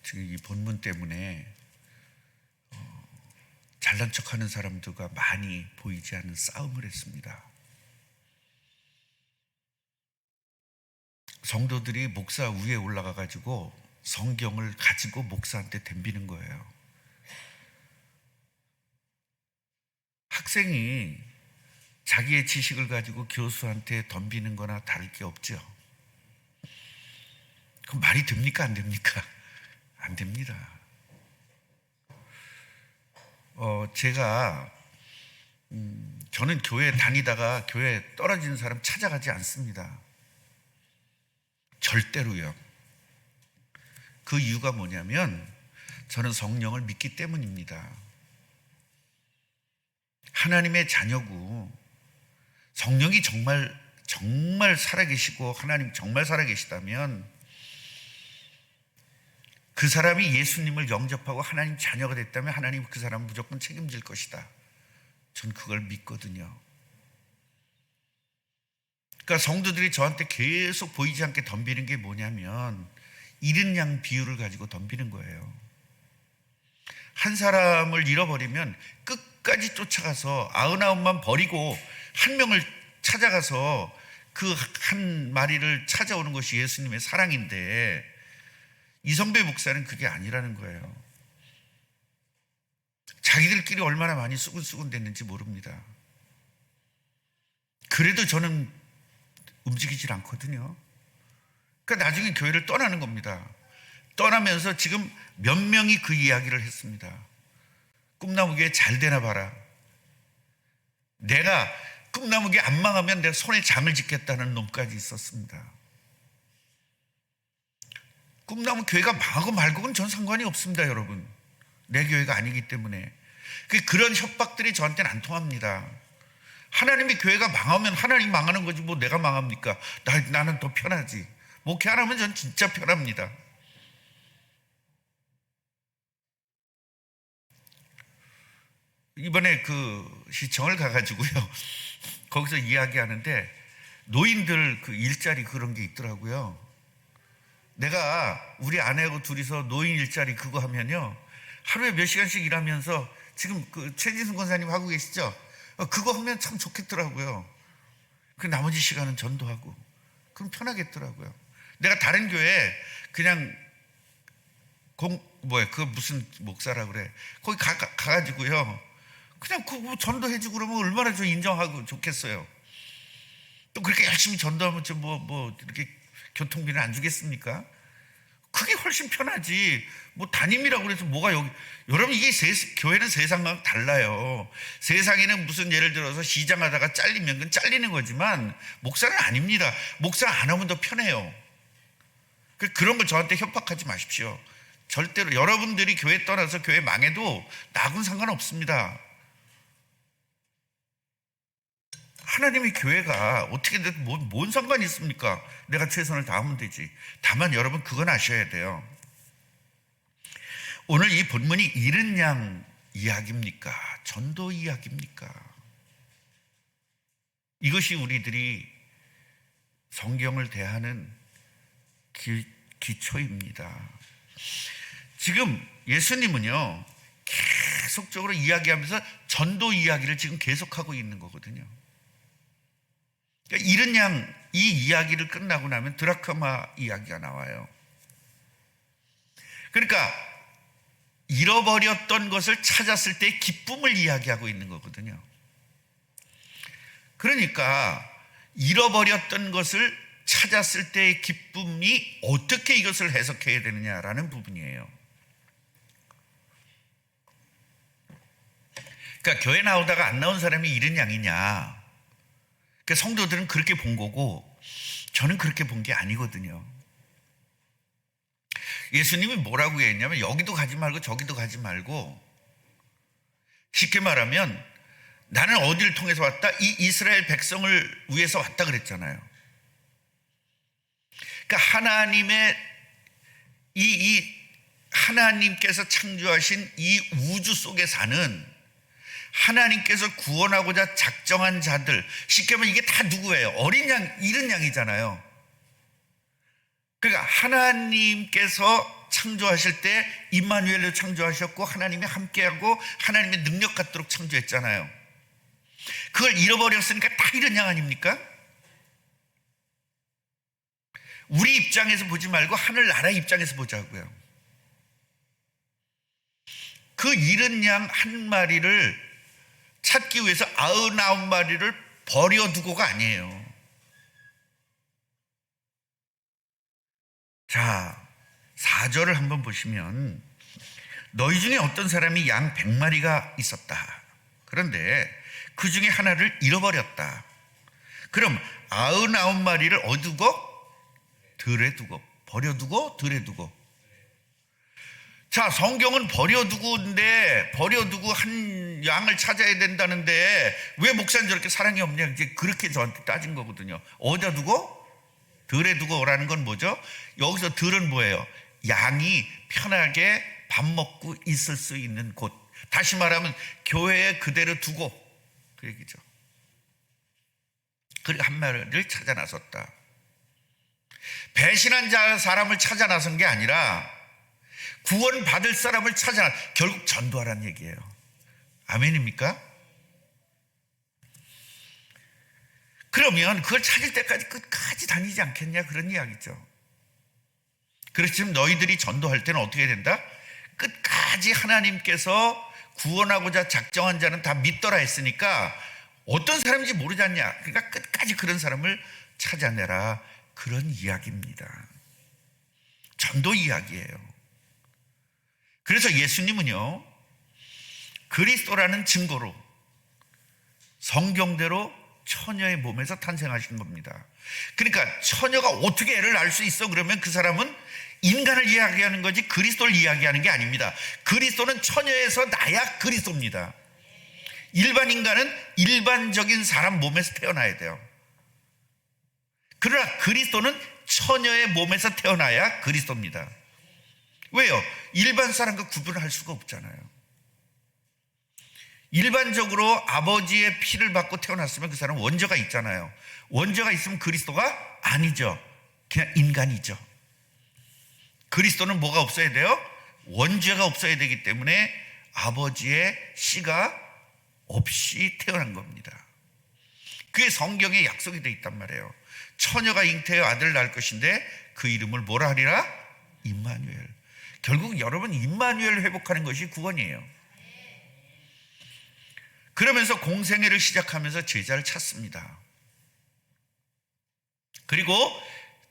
지금 이 본문 때문에 잘난 척하는 사람들과 많이 보이지 않는 싸움을 했습니다. 성도들이 목사 위에 올라가 가지고 성경을 가지고 목사한테 덤비는 거예요. 학생이 자기의 지식을 가지고 교수한테 덤비는 거나 다를 게 없죠. 그럼 말이 됩니까? 안 됩니까? 안 됩니다. 저는 교회 다니다가 교회 떨어지는 사람 찾아가지 않습니다. 절대로요. 그 이유가 뭐냐면 저는 성령을 믿기 때문입니다. 하나님의 자녀고 성령이 정말 살아계시고 하나님 정말 살아계시다면 그 사람이 예수님을 영접하고 하나님 자녀가 됐다면 하나님 그 사람은 무조건 책임질 것이다. 전 그걸 믿거든요. 그러니까 성도들이 저한테 계속 보이지 않게 덤비는 게 뭐냐면 잃은 양 비유를 가지고 덤비는 거예요. 한 사람을 잃어버리면 끝까지 쫓아가서 99만 버리고 한 명을 찾아가서 그 한 마리를 찾아오는 것이 예수님의 사랑인데 이성배 목사는 그게 아니라는 거예요. 자기들끼리 얼마나 많이 수근수근 됐는지 모릅니다. 그래도 저는 움직이질 않거든요. 그러니까 나중에 교회를 떠나는 겁니다. 떠나면서 지금 몇 명이 그 이야기를 했습니다. 꿈나무교회 잘 되나 봐라. 내가 꿈나무교회 안 망하면 내가 손에 장을 짓겠다는 놈까지 있었습니다. 꿈나무 교회가 망하고 말고는 전 상관이 없습니다, 여러분. 내 교회가 아니기 때문에. 그런 협박들이 저한테는 안 통합니다. 하나님의 교회가 망하면 하나님 망하는 거지 뭐 내가 망합니까? 나는 더 편하지. 목회 안 하면 전 진짜 편합니다. 이번에 그 시청을 가가지고요. 거기서 이야기하는데 노인들 그 일자리 그런 게 있더라고요. 내가 우리 아내하고 둘이서 노인 일자리 그거 하면요. 하루에 몇 시간씩 일하면서 지금 그 최진승 권사님 하고 계시죠? 그거 하면 참 좋겠더라고요. 그 나머지 시간은 전도하고. 그럼 편하겠더라고요. 내가 다른 교회 그냥 그 무슨 목사라 그래. 거기 가가지고요. 그냥 그 전도해주고 그러면 얼마나 좀 인정하고 좋겠어요. 또 그렇게 열심히 전도하면 좀 이렇게 교통비는 안 주겠습니까? 그게 훨씬 편하지. 뭐 담임이라고 그래서 뭐가 여기. 여러분 이게 교회는 세상과 달라요. 세상에는 무슨 예를 들어서 시장하다가 잘리면 그건 잘리는 거지만 목사는 아닙니다. 목사 안 하면 더 편해요. 그런 걸 저한테 협박하지 마십시오. 절대로. 여러분들이 교회 떠나서 교회 망해도 나하고는 상관없습니다. 하나님의 교회가 어떻게 돼도 뭔 상관이 있습니까? 내가 최선을 다하면 되지. 다만 여러분 그건 아셔야 돼요. 오늘 이 본문이 잃은 양 이야기입니까? 전도 이야기입니까? 이것이 우리들이 성경을 대하는 기초입니다. 지금 예수님은요 계속적으로 이야기하면서 전도 이야기를 지금 계속하고 있는 거거든요. 그러니까 잃은 양 이 이야기를 끝나고 나면 드라크마 이야기가 나와요. 그러니까 잃어버렸던 것을 찾았을 때의 기쁨을 이야기하고 있는 거거든요. 그러니까 잃어버렸던 것을 찾았을 때의 기쁨이 어떻게 이것을 해석해야 되느냐라는 부분이에요. 그러니까 교회 나오다가 안 나온 사람이 잃은 양이냐. 그러니까 성도들은 그렇게 본 거고 저는 그렇게 본 게 아니거든요. 예수님이 뭐라고 했냐면 여기도 가지 말고 저기도 가지 말고 쉽게 말하면 나는 어디를 통해서 왔다? 이 이스라엘 백성을 위해서 왔다 그랬잖아요. 그러니까 하나님의 하나님께서 창조하신 이 우주 속에 사는 하나님께서 구원하고자 작정한 자들, 쉽게 말하면 이게 다 누구예요? 어린 양, 잃은 양이잖아요. 그러니까 하나님께서 창조하실 때 임마누엘로 창조하셨고 하나님이 함께하고 하나님의 능력 갖도록 창조했잖아요. 그걸 잃어버렸으니까 다 잃은 양 아닙니까? 우리 입장에서 보지 말고 하늘나라 입장에서 보자고요. 그 잃은 양 한 마리를 찾기 위해서 99마리를 버려두고가 아니에요. 자, 4절을 한번 보시면 너희 중에 어떤 사람이 양 100마리가 있었다. 그런데 그 중에 하나를 잃어버렸다. 그럼 99마리를 어두고 들에 두고, 버려두고 들에 두고. 자, 성경은 버려두고 한 양을 찾아야 된다는데 왜 목사는 저렇게 사랑이 없냐, 이제 그렇게 저한테 따진 거거든요. 어디다 두고? 들에 두고라는 건 뭐죠? 여기서 들은 뭐예요? 양이 편하게 밥 먹고 있을 수 있는 곳. 다시 말하면 교회에 그대로 두고, 그 얘기죠. 그리고 한 마리를 찾아 나섰다. 배신한 사람을 찾아 나선 게 아니라 구원 받을 사람을 찾아, 결국 전도하라는 얘기예요. 아멘입니까? 그러면 그걸 찾을 때까지 끝까지 다니지 않겠냐, 그런 이야기죠. 그렇지만 너희들이 전도할 때는 어떻게 된다? 끝까지 하나님께서 구원하고자 작정한 자는 다 믿더라 했으니까 어떤 사람인지 모르지 않냐. 그러니까 끝까지 그런 사람을 찾아내라, 그런 이야기입니다. 전도 이야기예요. 그래서 예수님은요, 그리스도라는 증거로 성경대로 처녀의 몸에서 탄생하신 겁니다. 그러니까 처녀가 어떻게 애를 낳을 수 있어? 그러면 그 사람은 인간을 이야기하는 거지 그리스도를 이야기하는 게 아닙니다. 그리스도는 처녀에서 나야 그리스도입니다. 일반 인간은 일반적인 사람 몸에서 태어나야 돼요. 그러나 그리스도는 처녀의 몸에서 태어나야 그리스도입니다. 왜요? 일반 사람과 구분을 할 수가 없잖아요. 일반적으로 아버지의 피를 받고 태어났으면 그 사람은 원죄가 있잖아요. 원죄가 있으면 그리스도가 아니죠. 그냥 인간이죠. 그리스도는 뭐가 없어야 돼요? 원죄가 없어야 되기 때문에 아버지의 씨가 없이 태어난 겁니다. 그게 성경에 약속이 되어 있단 말이에요. 처녀가 잉태하여 아들을 낳을 것인데 그 이름을 뭐라 하리라? 임마누엘. 결국 여러분, 임마누엘을 회복하는 것이 구원이에요. 그러면서 공생애를 시작하면서 제자를 찾습니다. 그리고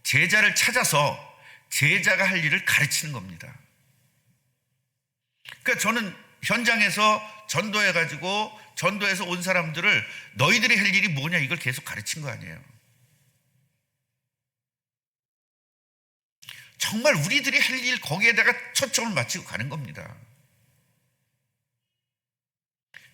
제자를 찾아서 제자가 할 일을 가르치는 겁니다. 그러니까 저는 현장에서 전도해가지고 전도해서 온 사람들을 너희들이 할 일이 뭐냐, 이걸 계속 가르친 거 아니에요. 정말 우리들이 할 일, 거기에다가 초점을 맞추고 가는 겁니다.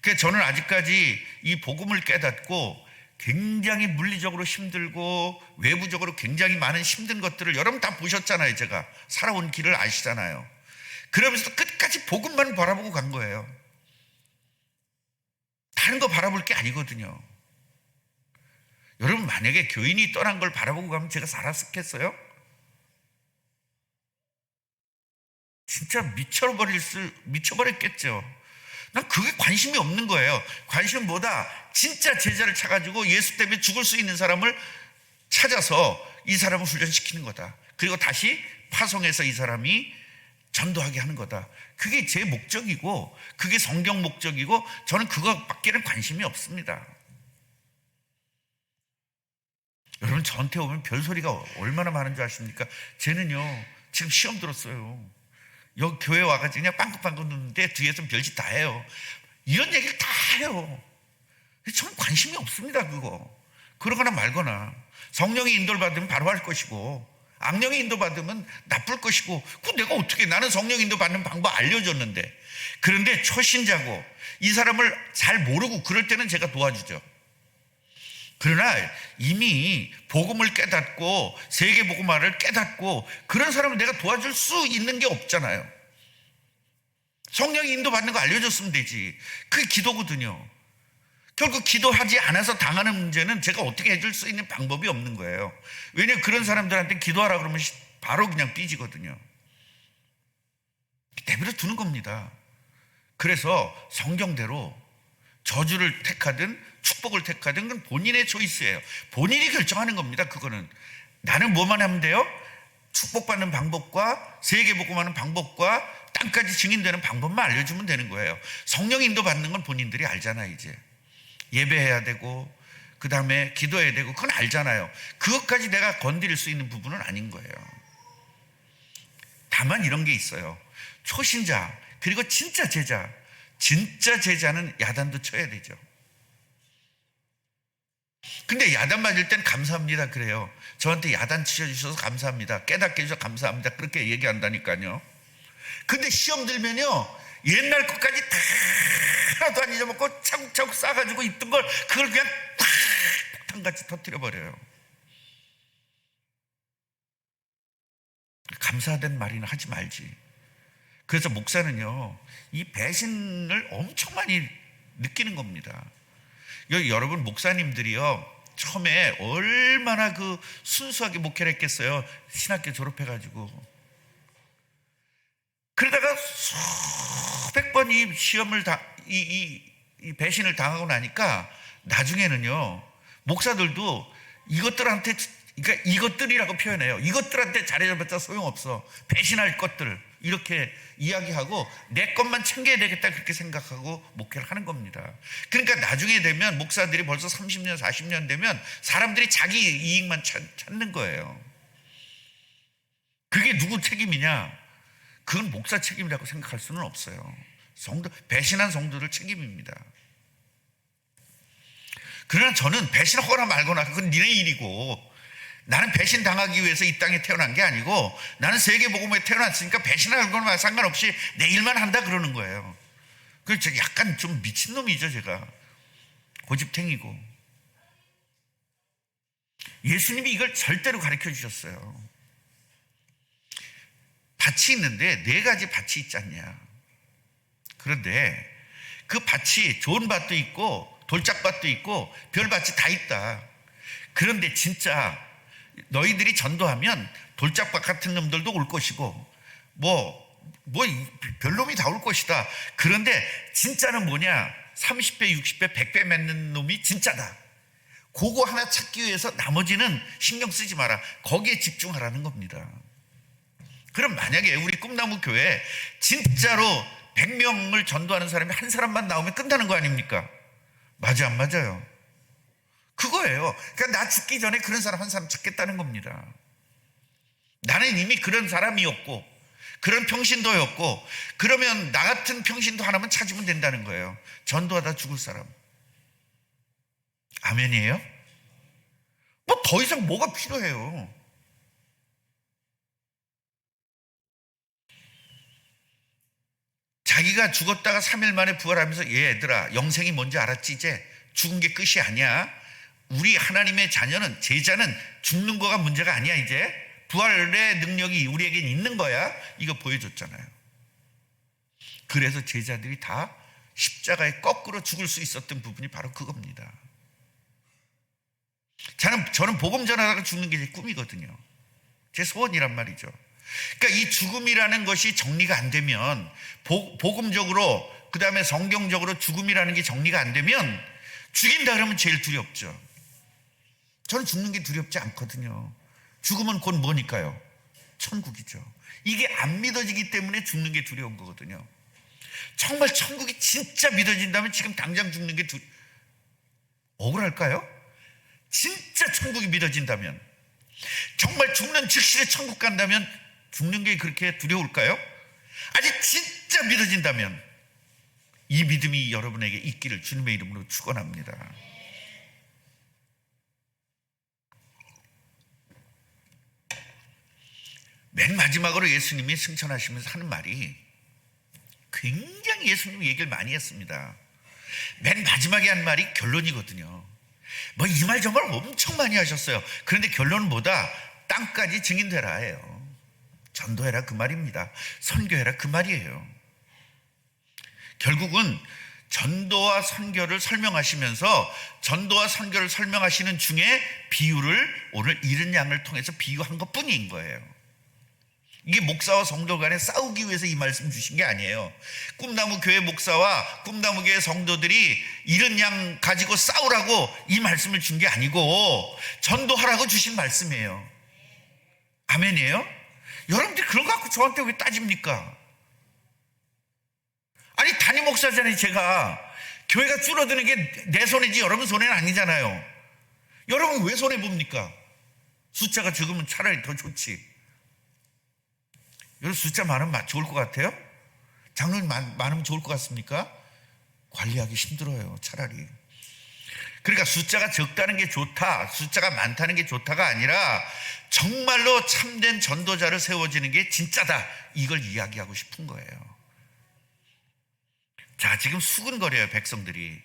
그래서 저는 아직까지 이 복음을 깨닫고 굉장히 물리적으로 힘들고 외부적으로 굉장히 많은 힘든 것들을 여러분 다 보셨잖아요. 제가 살아온 길을 아시잖아요. 그러면서 끝까지 복음만 바라보고 간 거예요. 다른 거 바라볼 게 아니거든요. 여러분, 만약에 교인이 떠난 걸 바라보고 가면 제가 살았겠어요? 진짜 미쳐버렸겠죠. 난 그게 관심이 없는 거예요. 관심은 뭐다? 진짜 제자를 찾아가지고 예수 때문에 죽을 수 있는 사람을 찾아서 이 사람을 훈련시키는 거다. 그리고 다시 파송해서 이 사람이 전도하게 하는 거다. 그게 제 목적이고 그게 성경 목적이고 저는 그거밖에는 관심이 없습니다. 여러분, 저한테 오면 별소리가 얼마나 많은 줄 아십니까? 쟤는요 지금 시험 들었어요. 여기 교회 와가지고 그냥 빵긋빵긋 웃는데 뒤에서 별짓 다 해요. 이런 얘기를 다 해요. 저는 관심이 없습니다. 그러거나 말거나. 성령의 인도를 받으면 바로 할 것이고 악령의 인도 받으면 나쁠 것이고, 그 내가 어떻게, 나는 성령 인도 받는 방법 알려줬는데. 그런데 초신자고 이 사람을 잘 모르고 그럴 때는 제가 도와주죠. 그러나 이미 복음을 깨닫고 세계 복음화를 깨닫고 그런 사람을 내가 도와줄 수 있는 게 없잖아요. 성령이 인도받는 거 알려줬으면 되지. 그게 기도거든요. 결국 기도하지 않아서 당하는 문제는 제가 어떻게 해줄 수 있는 방법이 없는 거예요. 왜냐하면 그런 사람들한테 기도하라 그러면 바로 그냥 삐지거든요. 내버려 두는 겁니다. 그래서 성경대로 저주를 택하든 축복을 택하든 그건 본인의 초이스예요. 본인이 결정하는 겁니다. 그거는 나는 뭐만 하면 돼요? 축복받는 방법과 세계복음하는 방법과 땅까지 증인되는 방법만 알려주면 되는 거예요. 성령 인도 받는 건 본인들이 알잖아요. 이제 예배해야 되고 그 다음에 기도해야 되고 그건 알잖아요. 그것까지 내가 건드릴 수 있는 부분은 아닌 거예요. 다만 이런 게 있어요. 초신자 그리고 진짜 제자는 야단도 쳐야 되죠. 근데 야단 맞을 땐 감사합니다 그래요. 저한테 야단 치셔주셔서 감사합니다. 깨닫게 해주셔서 감사합니다. 그렇게 얘기한다니까요. 근데 시험 들면요 옛날 것까지 다 하나도 안 잊어먹고 차곡차곡 싸가지고 있던 걸 그걸 그냥 탁 폭탄같이 터뜨려버려요. 감사하다는 말이나 하지 말지. 그래서 목사는요 이 배신을 엄청 많이 느끼는 겁니다. 여러분 목사님들이요 처음에 얼마나 그 순수하게 목회를 했겠어요. 신학교 졸업해가지고 그러다가 수백 번 이 시험을 이 배신을 당하고 나니까 나중에는요 목사들도 이것들한테 그러니까 이것들이라고 표현해요. 이것들한테 잘해줘봤자 소용없어. 배신할 것들 이렇게 이야기하고 내 것만 챙겨야 되겠다 그렇게 생각하고 목회를 하는 겁니다. 그러니까 나중에 되면 목사들이 벌써 30년 40년 되면 사람들이 자기 이익만 찾는 거예요. 그게 누구 책임이냐? 그건 목사 책임이라고 생각할 수는 없어요. 배신한 성도들 책임입니다. 그러나 저는 배신하거나 말거나 그건 니네 일이고 나는 배신 당하기 위해서 이 땅에 태어난 게 아니고 나는 세계복음에 태어났으니까 배신하는 거나 상관없이 내 일만 한다 그러는 거예요. 그래서 약간 좀 미친놈이죠. 제가 고집탱이고. 예수님이 이걸 절대로 가르쳐 주셨어요. 밭이 있는데 4가지 밭이 있지 않냐. 그런데 그 밭이 좋은 밭도 있고 돌짝밭도 있고 별밭이 다 있다. 그런데 진짜 너희들이 전도하면 돌짝밭 같은 놈들도 올 것이고 별놈이 다 올 것이다. 그런데 진짜는 뭐냐? 30배 60배 100배 맺는 놈이 진짜다. 그거 하나 찾기 위해서 나머지는 신경 쓰지 마라. 거기에 집중하라는 겁니다. 그럼 만약에 우리 꿈나무 교회 진짜로 100명을 전도하는 사람이 한 사람만 나오면 끝나는 거 아닙니까? 맞아 안 맞아요? 그거예요. 그러니까 나 죽기 전에 그런 사람 한 사람 찾겠다는 겁니다. 나는 이미 그런 사람이었고 그런 평신도였고 그러면 나 같은 평신도 하나만 찾으면 된다는 거예요. 전도하다 죽을 사람. 아멘이에요? 뭐 더 이상 뭐가 필요해요? 자기가 죽었다가 3일 만에 부활하면서 얘들아 영생이 뭔지 알았지? 이제 죽은 게 끝이 아니야. 우리 하나님의 자녀는 제자는 죽는 거가 문제가 아니야. 이제 부활의 능력이 우리에겐 있는 거야. 이거 보여줬잖아요. 그래서 제자들이 다 십자가에 거꾸로 죽을 수 있었던 부분이 바로 그겁니다. 저는 복음 전하다가 죽는 게 제 꿈이거든요. 제 소원이란 말이죠. 그러니까 이 죽음이라는 것이 정리가 안 되면 복음적으로 그 다음에 성경적으로 죽음이라는 게 정리가 안 되면 죽인다 그러면 제일 두렵죠. 저는 죽는 게 두렵지 않거든요. 죽음은 곧 뭐니까요? 천국이죠. 이게 안 믿어지기 때문에 죽는 게 두려운 거거든요. 정말 천국이 진짜 믿어진다면 지금 당장 죽는 게 억울할까요? 진짜 천국이 믿어진다면, 정말 죽는 즉시에 천국 간다면 죽는 게 그렇게 두려울까요? 아직 진짜 믿어진다면 이 믿음이 여러분에게 있기를 주님의 이름으로 축원합니다. 맨 마지막으로 예수님이 승천하시면서 하는 말이 굉장히 예수님이 얘기를 많이 했습니다. 맨 마지막에 한 말이 결론이거든요. 뭐 이 말 정말 엄청 많이 하셨어요. 그런데 결론은 뭐다? 땅까지 증인되라예요. 전도해라 그 말입니다. 선교해라 그 말이에요. 결국은 전도와 선교를 설명하시면서 전도와 선교를 설명하시는 중에 비유를 오늘 잃은 양을 통해서 비유한 것뿐인 거예요. 이게 목사와 성도 간에 싸우기 위해서 이 말씀 주신 게 아니에요. 꿈나무 교회 목사와 꿈나무 교회 성도들이 이런 양 가지고 싸우라고 이 말씀을 준 게 아니고 전도하라고 주신 말씀이에요. 아멘이에요? 여러분들이 그런 거 갖고 저한테 왜 따집니까? 아니 담임 목사잖아요. 제가 교회가 줄어드는 게 내 손이지 여러분 손해는 아니잖아요. 여러분 왜 손해봅니까? 숫자가 적으면 차라리 더 좋지. 여러분 숫자 많으면 좋을 것 같아요? 장로님 많으면 좋을 것 같습니까? 관리하기 힘들어요. 차라리. 그러니까 숫자가 적다는 게 좋다, 숫자가 많다는 게 좋다가 아니라 정말로 참된 전도자를 세워지는 게 진짜다, 이걸 이야기하고 싶은 거예요. 자, 지금 수근거려요 백성들이.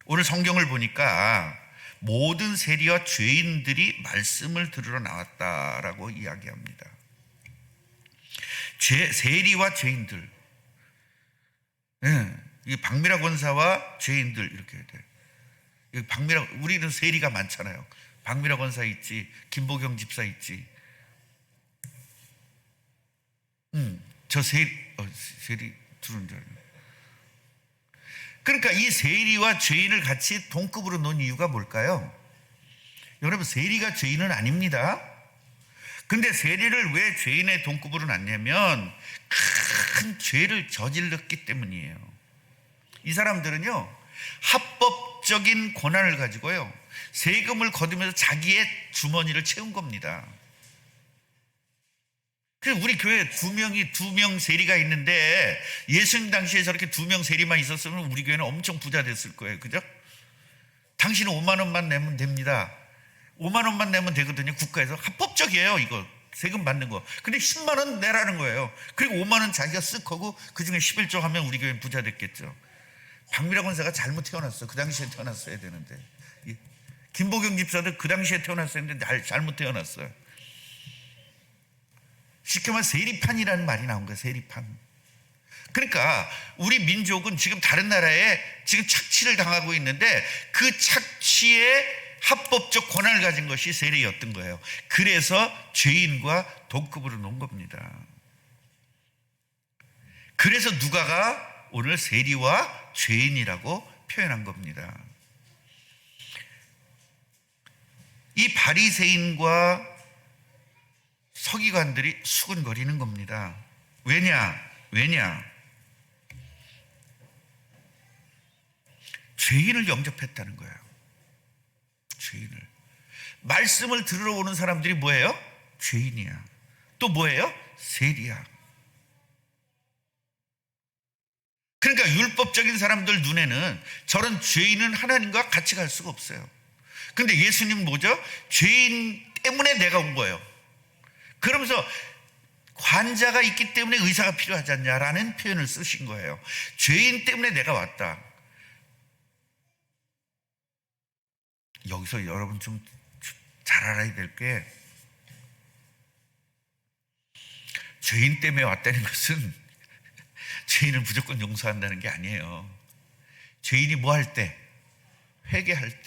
오늘 성경을 보니까 모든 세리와 죄인들이 말씀을 들으러 나왔다라고 이야기합니다. 세리와 죄인들, 이 박미라 권사와 죄인들 이렇게 돼. 박미라, 우리는 세리가 많잖아요. 박미라 권사 있지, 김보경 집사 있지. 저 세리 들은 줄 알아요. 그러니까 이 세리와 죄인을 같이 동급으로 놓은 이유가 뭘까요? 여러분, 세리가 죄인은 아닙니다. 근데 세리를 왜 죄인의 동급으로 놨냐면 큰 죄를 저질렀기 때문이에요. 이 사람들은요, 합법적인 권한을 가지고요, 세금을 거두면서 자기의 주머니를 채운 겁니다. 그래서 우리 교회에 두 명 세리가 있는데 예수님 당시에 저렇게 2명 세리만 있었으면 우리 교회는 엄청 부자 됐을 거예요. 그죠? 당신은 5만 원만 내면 됩니다. 5만 원만 내면 되거든요. 국가에서 합법적이에요. 이거 세금 받는 거. 근데 10만 원 내라는 거예요. 그리고 5만 원 자기가 쓱 하고 그중에 11조 하면 우리 교회는 부자 됐겠죠. 박미라 권사가 잘못 태어났어. 그 당시에 태어났어야 되는데. 김보경 집사도 그 당시에 태어났어야 했는데 잘못 태어났어요. 쉽게 말해 세리판이라는 말이 나온 거예요. 세리판. 그러니까 우리 민족은 지금 다른 나라에 지금 착취를 당하고 있는데 그 착취에 합법적 권한을 가진 것이 세리였던 거예요. 그래서 죄인과 동급으로 놓은 겁니다. 그래서 누가가 오늘 세리와 죄인이라고 표현한 겁니다. 이 바리새인과 서기관들이 수근거리는 겁니다. 왜냐? 죄인을 영접했다는 거예요. 죄인을. 말씀을 들으러 오는 사람들이 뭐예요? 죄인이야. 또 뭐예요? 세리야. 그러니까 율법적인 사람들 눈에는 저런 죄인은 하나님과 같이 갈 수가 없어요. 근데 예수님은 뭐죠? 죄인 때문에 내가 온 거예요. 그러면서 환자가 있기 때문에 의사가 필요하지 않냐라는 표현을 쓰신 거예요. 죄인 때문에 내가 왔다. 여기서 여러분 좀 잘 알아야 될 게, 죄인 때문에 왔다는 것은 죄인을 무조건 용서한다는 게 아니에요. 죄인이 뭐 할 때? 회개할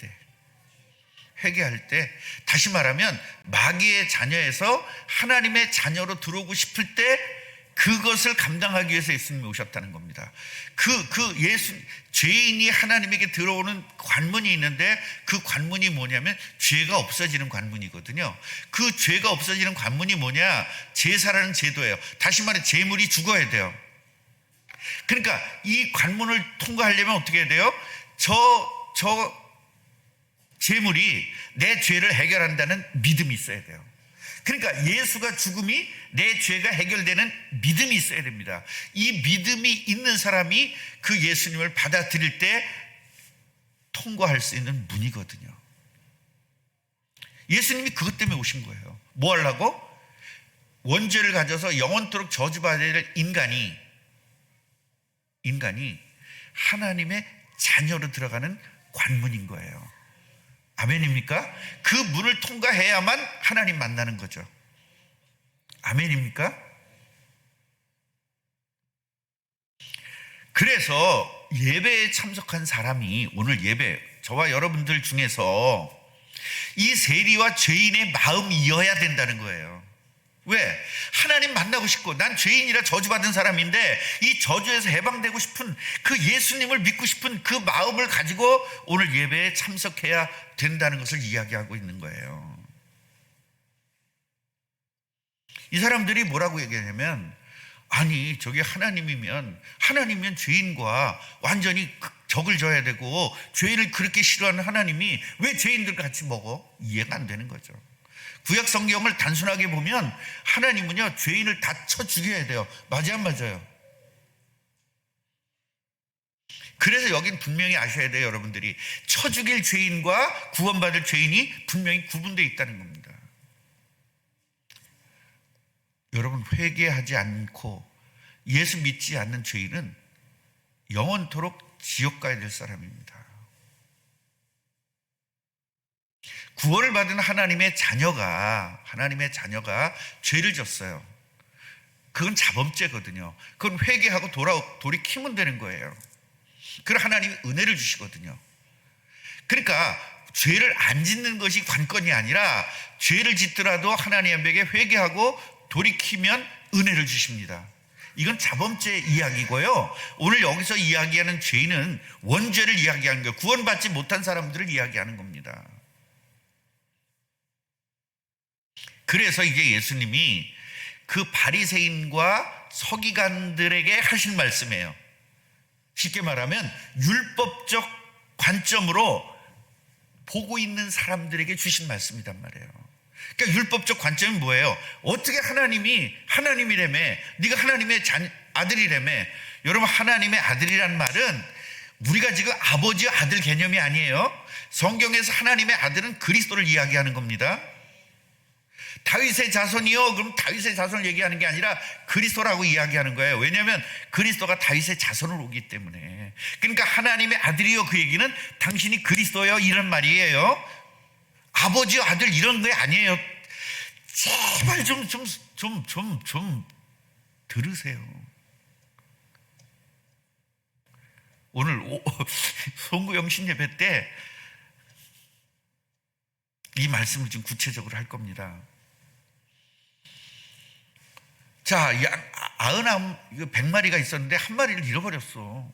때, 다시 말하면 마귀의 자녀에서 하나님의 자녀로 들어오고 싶을 때 그것을 감당하기 위해서 예수님이 오셨다는 겁니다. 죄인이 하나님에게 들어오는 관문이 있는데 그 관문이 뭐냐면 죄가 없어지는 관문이거든요. 그 죄가 없어지는 관문이 뭐냐? 제사라는 제도예요. 다시 말해 제물이 죽어야 돼요. 그러니까 이 관문을 통과하려면 어떻게 해야 돼요? 저 제물이 내 죄를 해결한다는 믿음이 있어야 돼요. 그러니까 예수가 죽음이 내 죄가 해결되는 믿음이 있어야 됩니다. 이 믿음이 있는 사람이 그 예수님을 받아들일 때 통과할 수 있는 문이거든요. 예수님이 그것 때문에 오신 거예요. 뭐 하려고? 원죄를 가져서 영원토록 저주받아야 될 인간이 하나님의 자녀로 들어가는 관문인 거예요. 아멘입니까? 그 문을 통과해야만 하나님 만나는 거죠. 아멘입니까? 그래서 예배에 참석한 사람이, 오늘 예배, 저와 여러분들 중에서 이 세리와 죄인의 마음이어야 된다는 거예요. 왜? 하나님 만나고 싶고, 난 죄인이라 저주받은 사람인데 이 저주에서 해방되고 싶은 그 예수님을 믿고 싶은 그 마음을 가지고 오늘 예배에 참석해야 된다는 것을 이야기하고 있는 거예요. 이 사람들이 뭐라고 얘기하냐면, 아니 저게 하나님이면 죄인과 완전히 적을 져야 되고, 죄인을 그렇게 싫어하는 하나님이 왜 죄인들 같이 먹어? 이해가 안 되는 거죠. 구약 성경을 단순하게 보면 하나님은요 죄인을 다 쳐 죽여야 돼요. 맞아요, 안 맞아요? 그래서 여긴 분명히 아셔야 돼요. 여러분들이 쳐 죽일 죄인과 구원받을 죄인이 분명히 구분되어 있다는 겁니다. 여러분, 회개하지 않고 예수 믿지 않는 죄인은 영원토록 지옥 가야 될 사람입니다. 구원을 받은 하나님의 자녀가 죄를 졌어요. 그건 자범죄거든요. 그건 회개하고 돌이키면 되는 거예요. 그럼 하나님이 은혜를 주시거든요. 그러니까 죄를 안 짓는 것이 관건이 아니라, 죄를 짓더라도 하나님에게 회개하고 돌이키면 은혜를 주십니다. 이건 자범죄 이야기고요. 오늘 여기서 이야기하는 죄인은 원죄를 이야기하는 거예요. 구원받지 못한 사람들을 이야기하는 겁니다. 그래서 이제 예수님이 그 바리새인과 서기관들에게 하신 말씀이에요. 쉽게 말하면 율법적 관점으로 보고 있는 사람들에게 주신 말씀이란 말이에요. 그러니까 율법적 관점이 뭐예요? 어떻게 하나님이라며, 네가 하나님의 아들이라며. 여러분, 하나님의 아들이란 말은 우리가 지금 아버지 아들 개념이 아니에요. 성경에서 하나님의 아들은 그리스도를 이야기하는 겁니다. 다윗의 자손이요, 그럼 다윗의 자손을 얘기하는 게 아니라 그리스도라고 이야기하는 거예요. 왜냐하면 그리스도가 다윗의 자손으로 오기 때문에. 그러니까 하나님의 아들이요, 그 얘기는 당신이 그리스도요, 이런 말이에요. 아버지 아들 이런 게 아니에요. 제발 좀 들으세요. 오늘 송구영신 예배 때 이 말씀을 좀 구체적으로 할 겁니다. 자, 100마리가 있었는데 한 마리를 잃어버렸어.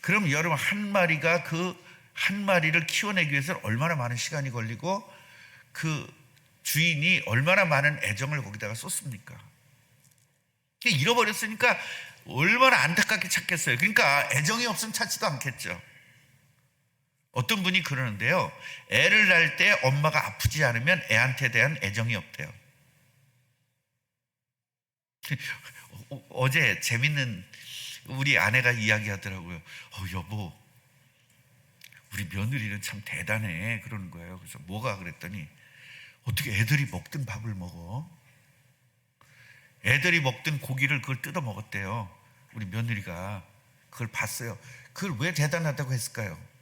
그럼 여러분, 한 마리를 키워내기 위해서 얼마나 많은 시간이 걸리고 그 주인이 얼마나 많은 애정을 거기다가 쏟습니까? 잃어버렸으니까 얼마나 안타깝게 찾겠어요. 그러니까 애정이 없으면 찾지도 않겠죠. 어떤 분이 그러는데요, 애를 낳을 때 엄마가 아프지 않으면 애한테 대한 애정이 없대요. 어제 재밌는 우리 아내가 이야기하더라고요. 여보, 우리 며느리는 참 대단해, 그러는 거예요. 그래서 뭐가 그랬더니, 어떻게 애들이 먹던 밥을 먹어? 애들이 먹던 고기를 그걸 뜯어 먹었대요. 우리 며느리가 그걸 봤어요. 그걸 왜 대단하다고 했을까요?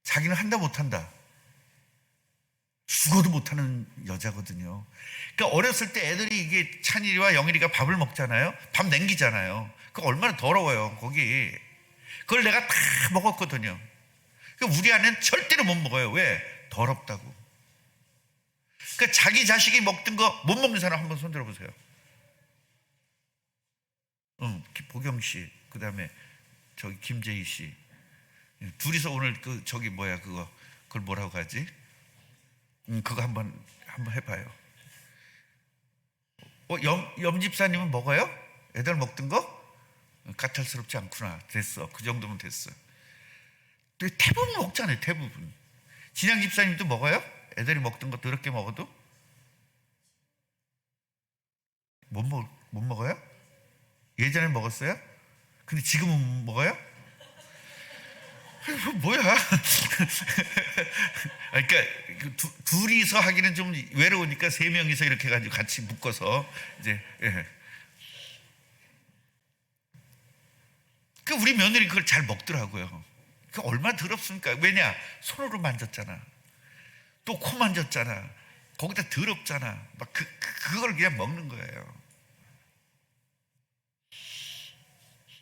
자기는 한다 못한다, 죽어도 못하는 여자거든요. 그러니까 어렸을 때 애들이, 이게 찬일이와 영일이가 밥을 먹잖아요. 밥 남기잖아요. 그거 얼마나 더러워요, 거기. 그걸 내가 다 먹었거든요. 그러니까 우리 아내는 절대로 못 먹어요. 왜? 더럽다고. 그러니까 자기 자식이 먹던 거 못 먹는 사람 한번 손 들어보세요. 보경 씨, 그 다음에 저기 김재희 씨, 둘이서 오늘 그걸 뭐라고 하지? 그거 한번 해봐요. 염 집사님은 먹어요? 애들 먹던 거? 까탈스럽지 않구나. 됐어. 그 정도면 됐어. 대부분 먹잖아요. 대부분. 진양 집사님도 먹어요? 애들이 먹던 거 더럽게 먹어도? 못 먹어요? 예전에 먹었어요? 근데 지금은 먹어요? 뭐야? 그러니까 둘이서 하기는 좀 외로우니까 3명이서 이렇게 해가지고 같이 묶어서 이제, 예. 우리 며느리 그걸 잘 먹더라고요. 그 얼마나 더럽습니까? 왜냐? 손으로 만졌잖아. 또 코 만졌잖아. 거기다 더럽잖아. 막 그걸 그냥 먹는 거예요.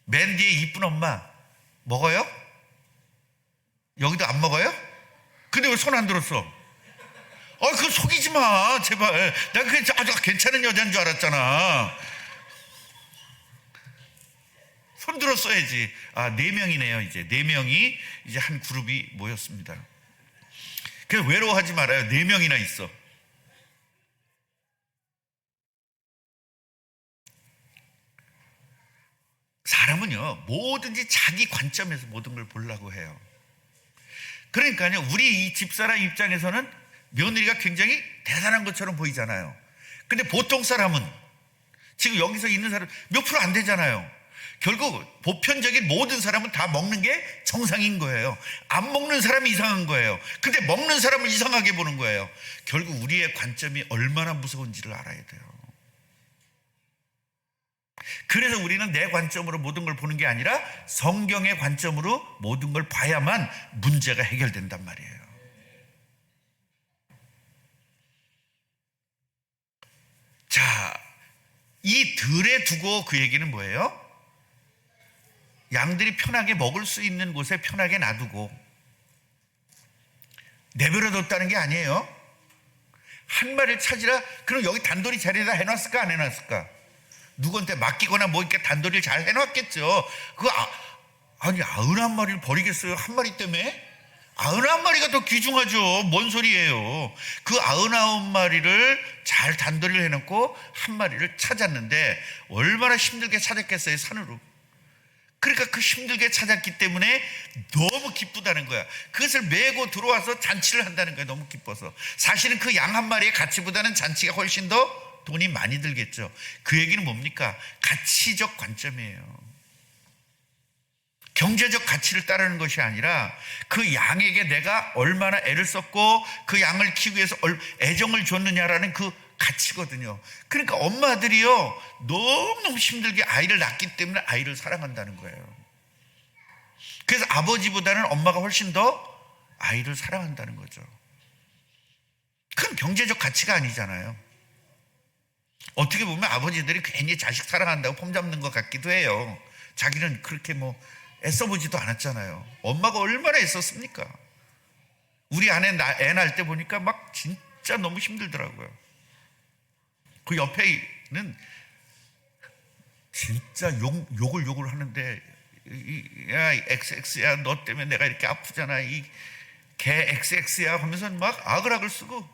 맨 뒤에 이쁜 엄마 먹어요? 여기도 안 먹어요? 근데 왜 손 안 들었어? 그거 속이지 마 제발. 내가 그 아주 괜찮은 여자인 줄 알았잖아. 손 들었어야지. 4명이네요. 이제 4명이 이제 한 그룹이 모였습니다. 그래서 외로워하지 말아요. 4명이나 있어. 사람은요, 뭐든지 자기 관점에서 모든 걸 보려고 해요. 그러니까요, 우리 이 집사람 입장에서는 며느리가 굉장히 대단한 것처럼 보이잖아요. 근데 보통 사람은, 지금 여기서 있는 사람 몇 프로 안 되잖아요. 결국 보편적인 모든 사람은 다 먹는 게 정상인 거예요. 안 먹는 사람이 이상한 거예요. 근데 먹는 사람을 이상하게 보는 거예요. 결국 우리의 관점이 얼마나 무서운지를 알아야 돼요. 그래서 우리는 내 관점으로 모든 걸 보는 게 아니라 성경의 관점으로 모든 걸 봐야만 문제가 해결된단 말이에요. 자, 이 들에 두고 그 얘기는 뭐예요? 양들이 편하게 먹을 수 있는 곳에 편하게 놔두고 내버려뒀다는 게 아니에요. 한 마리를 찾으라. 그럼 여기 단돌이 자리에다 해놨을까 안 해놨을까? 누구한테 맡기거나 뭐 이렇게 단돌이를 잘 해놨겠죠. 아니 91마리를 버리겠어요? 한 마리 때문에? 91마리가 더 귀중하죠. 뭔 소리예요. 그 99마리를 잘 단돌이를 해놓고 한 마리를 찾았는데 얼마나 힘들게 찾았겠어요, 산으로. 그러니까 그 힘들게 찾았기 때문에 너무 기쁘다는 거야. 그것을 메고 들어와서 잔치를 한다는 거야. 너무 기뻐서. 사실은 그 양 한 마리의 가치보다는 잔치가 훨씬 더 돈이 많이 들겠죠. 그 얘기는 뭡니까? 가치적 관점이에요. 경제적 가치를 따르는 것이 아니라 그 양에게 내가 얼마나 애를 썼고 그 양을 키우기 위해서 애정을 줬느냐라는 그 가치거든요. 그러니까 엄마들이요, 너무너무 힘들게 아이를 낳기 때문에 아이를 사랑한다는 거예요. 그래서 아버지보다는 엄마가 훨씬 더 아이를 사랑한다는 거죠. 그건 경제적 가치가 아니잖아요. 어떻게 보면 아버지들이 괜히 자식 사랑한다고 폼 잡는 것 같기도 해요. 자기는 그렇게 뭐 애써보지도 않았잖아요. 엄마가 얼마나 애썼습니까? 우리 아내 애 낳을 때 보니까 막 진짜 너무 힘들더라고요. 그 옆에는 진짜 욕을 하는데, 야 XX야, 너 때문에 내가 이렇게 아프잖아, 이 개 XX야 하면서 막 아글아글 쓰고,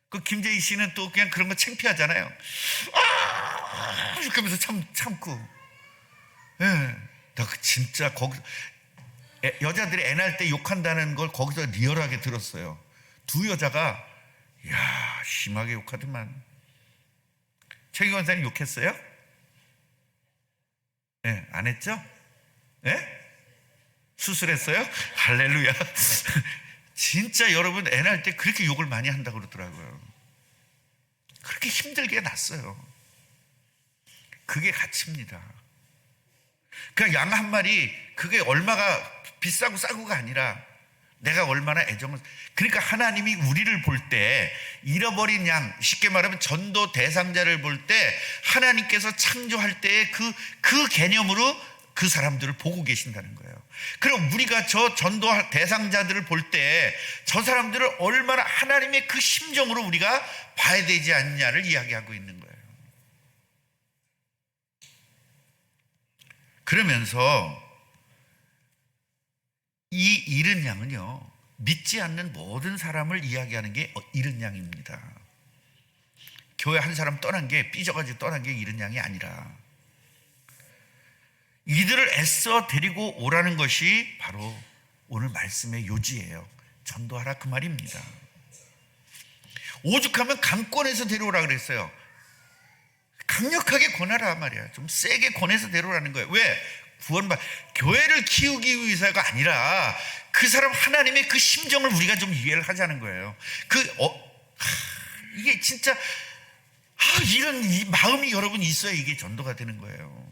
그 김재희 씨는 또 그냥 그런 거 창피하잖아요. 이렇게 하면서 참고. 예. 나 진짜 거기서 여자들이 애 낳을 때 욕한다는 걸 거기서 리얼하게 들었어요. 두 여자가 이야 심하게 욕하더만. 최기 권사님 욕했어요? 네, 안 했죠? 네? 수술했어요? 할렐루야. 진짜 여러분 애 낳을 때 그렇게 욕을 많이 한다고 그러더라고요. 그렇게 힘들게 낳았어요. 그게 가치입니다. 그냥 양 한 마리, 그게 얼마가 비싸고 싸고가 아니라 내가 얼마나 애정을. 그러니까 하나님이 우리를 볼 때 잃어버린 양, 쉽게 말하면 전도 대상자를 볼 때 하나님께서 창조할 때의 그 개념으로 그 사람들을 보고 계신다는 거예요. 그럼 우리가 저 전도 대상자들을 볼 때 저 사람들을 얼마나 하나님의 그 심정으로 우리가 봐야 되지 않냐를 이야기하고 있는 거예요. 그러면서 이 잃은 양은요, 믿지 않는 모든 사람을 이야기하는 게 잃은 양입니다. 교회 한 사람 떠난 게, 삐져가지고 떠난 게 잃은 양이 아니라 이들을 애써 데리고 오라는 것이 바로 오늘 말씀의 요지예요. 전도하라 그 말입니다. 오죽하면 강권에서 데려오라 그랬어요. 강력하게 권하라 말이야. 좀 세게 권해서 데려오라는 거예요. 왜? 교회를 키우기 위해서가 아니라 그 사람 하나님의 그 심정을 우리가 좀 이해를 하자는 거예요. 이게 진짜 이런 이 마음이 여러분 있어야 이게 전도가 되는 거예요.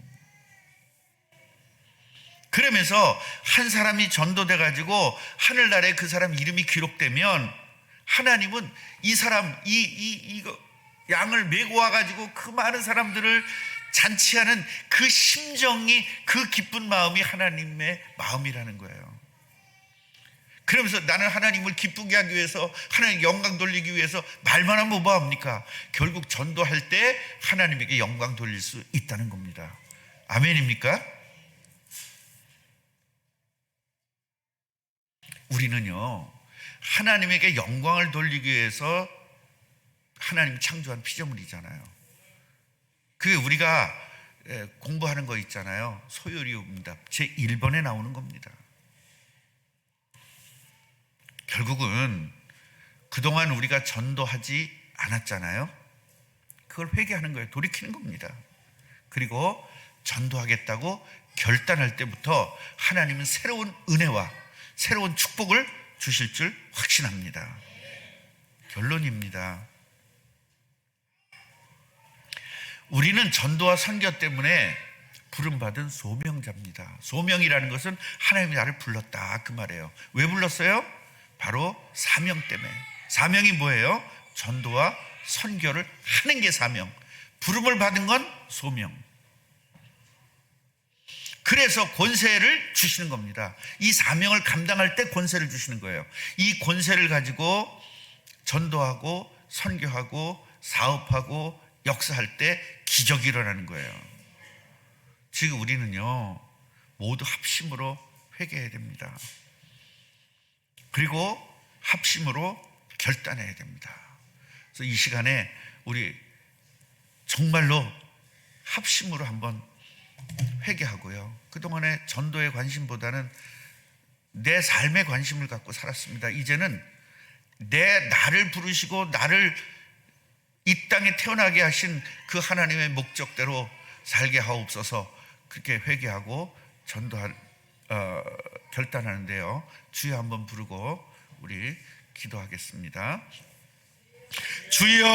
그러면서 한 사람이 전도돼 가지고 하늘나라에 그 사람 이름이 기록되면 하나님은 이 사람 이거 양을 메고 와가지고 그 많은 사람들을 잔치하는 그 심정이, 그 기쁜 마음이 하나님의 마음이라는 거예요. 그러면서 나는 하나님을 기쁘게 하기 위해서, 하나님 영광 돌리기 위해서 말만 하면 뭐합니까? 결국 전도할 때 하나님에게 영광 돌릴 수 있다는 겁니다. 아멘입니까? 우리는요, 하나님에게 영광을 돌리기 위해서 하나님이 창조한 피조물이잖아요. 그게 우리가 공부하는 거 있잖아요. 소요리오응답 제1번에 나오는 겁니다. 결국은 그동안 우리가 전도하지 않았잖아요. 그걸 회개하는 거예요. 돌이키는 겁니다. 그리고 전도하겠다고 결단할 때부터 하나님은 새로운 은혜와 새로운 축복을 주실 줄 확신합니다. 결론입니다. 우리는 전도와 선교 때문에 부름받은 소명자입니다. 소명이라는 것은 하나님이 나를 불렀다, 그 말이에요. 왜 불렀어요? 바로 사명 때문에. 사명이 뭐예요? 전도와 선교를 하는 게 사명. 부름을 받은 건 소명. 그래서 권세를 주시는 겁니다. 이 사명을 감당할 때 권세를 주시는 거예요. 이 권세를 가지고 전도하고 선교하고 사업하고 역사할 때 기적이 일어나는 거예요. 지금 우리는요, 모두 합심으로 회개해야 됩니다. 그리고 합심으로 결단해야 됩니다. 그래서 이 시간에 우리 정말로 합심으로 한번 회개하고요. 그동안에 전도에 관심보다는 내 삶에 관심을 갖고 살았습니다. 이제는 나를 부르시고 나를 이 땅에 태어나게 하신 그 하나님의 목적대로 살게 하옵소서. 그렇게 회개하고 결단하는데요. 주여 한번 부르고 우리 기도하겠습니다. 주여!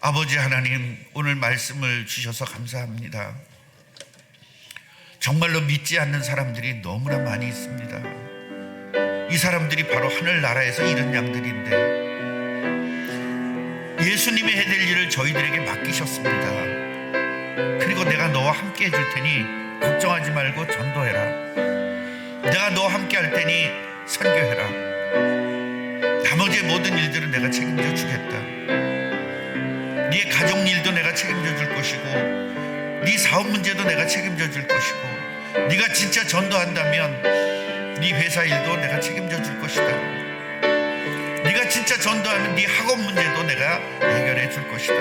아버지 하나님, 오늘 말씀을 주셔서 감사합니다. 정말로 믿지 않는 사람들이 너무나 많이 있습니다. 이 사람들이 바로 하늘나라에서 잃은 양들인데 예수님이 해야 될 일을 저희들에게 맡기셨습니다. 그리고 내가 너와 함께 해줄 테니 걱정하지 말고 전도해라. 내가 너와 함께 할 테니 선교해라. 나머지의 모든 일들은 내가 책임져 주겠다. 네 가정 일도 내가 책임져 줄 것이고, 네 사업 문제도 내가 책임져 줄 것이고, 네가 진짜 전도한다면 네 회사 일도 내가 책임져 줄 것이다. 네가 진짜 전도하면 네 학업 문제도 내가 해결해 줄 것이다.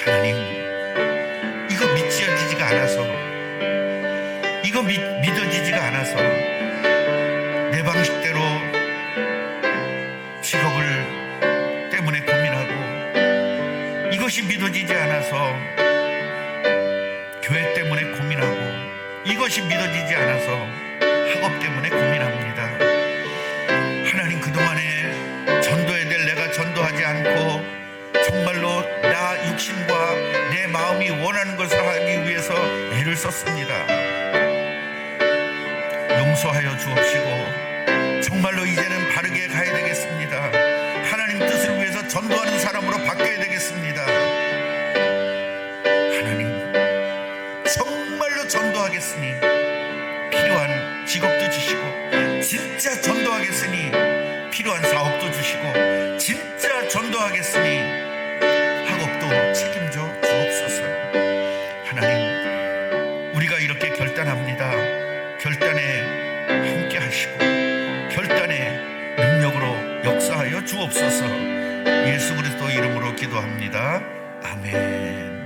하나님, 이거 믿어지지가 않아서, 이거 믿어지지가 않아서 내 방식대로 직업을 때문에 고민하고, 이것이 믿어지지 않아서 교회 때문에 고민하고, 이것이 믿어지지 않아서 학업 때문에 고민합니다. 하나님, 그동안에 전도해야 될 내가 전도하지 않고 정말로 나 육신과 내 마음이 원하는 것을 하기 위해서 애를 썼습니다. 용서하여 주옵시고 정말로 이제는 바르게 가야 되겠습니다. 하나님 뜻을 위해서 전도하는 사람으로 바뀌어야 되겠습니다. 하나님, 정말로 전도하겠으니 필요한 직업도 주시고, 진짜 전도하겠으니 필요한 사업도 주시고, 진짜 전도하겠으니 학업도 책임져 주옵소서. 하나님, 우리가 이렇게 결단합니다. 결단에 함께 하시고 결단에 능력으로 역사하여 주옵소서. 예수 그리스도 이름으로 기도합니다. 아멘.